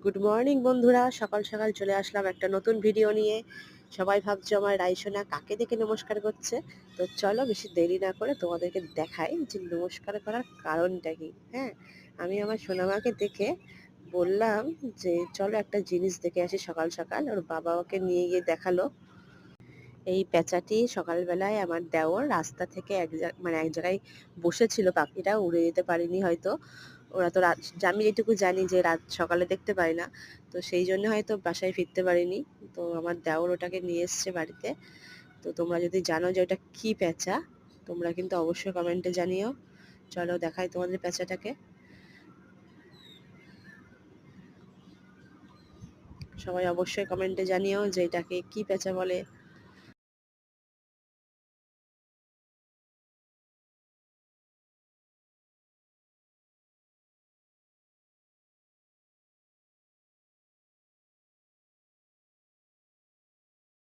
Good morning বন্ধুরা, সকাল সকাল চলে আসলাম একটা নতুন ভিডিও নিয়ে। সবাই ভাবছো আমার রাইসোনা কাকে দেখে নমস্কার করছে। তো চলো বেশি দেরি না করে তোমাদেরকে দেখাই যে নমস্কার করার কারণটা কি। হ্যাঁ, আমি আমার সোনামাকে দেখে বললাম যে চলো একটা জিনিস দেখে আসি। সকাল সকাল ওর বাবা ওকে নিয়ে গিয়ে দেখালো। এই পেঁচাটি সকালবেলায় আমার দেওর রাস্তা থেকে মানে এক জায়গায় বসেছিল, পাখিটা উড়ে যেতে পারিনি হয়তো। ওরা তো রাত, আমি যেটুকু জানি যে রাত সকালে দেখতে পারি না, তো সেই জন্য হয়তো বাসায় ফিরতে পারিনি। তো আমার দেওর ওটাকে নিয়ে এসছে বাড়িতে। তো তোমরা যদি জানো যে ওটা কি পেঁচা, তোমরা কিন্তু অবশ্যই কমেন্টে জানিও। চলো দেখাই তোমাদের পেঁচাটাকে। সবাই অবশ্যই কমেন্টে জানিও যে এটাকে কি পেঁচা বলে।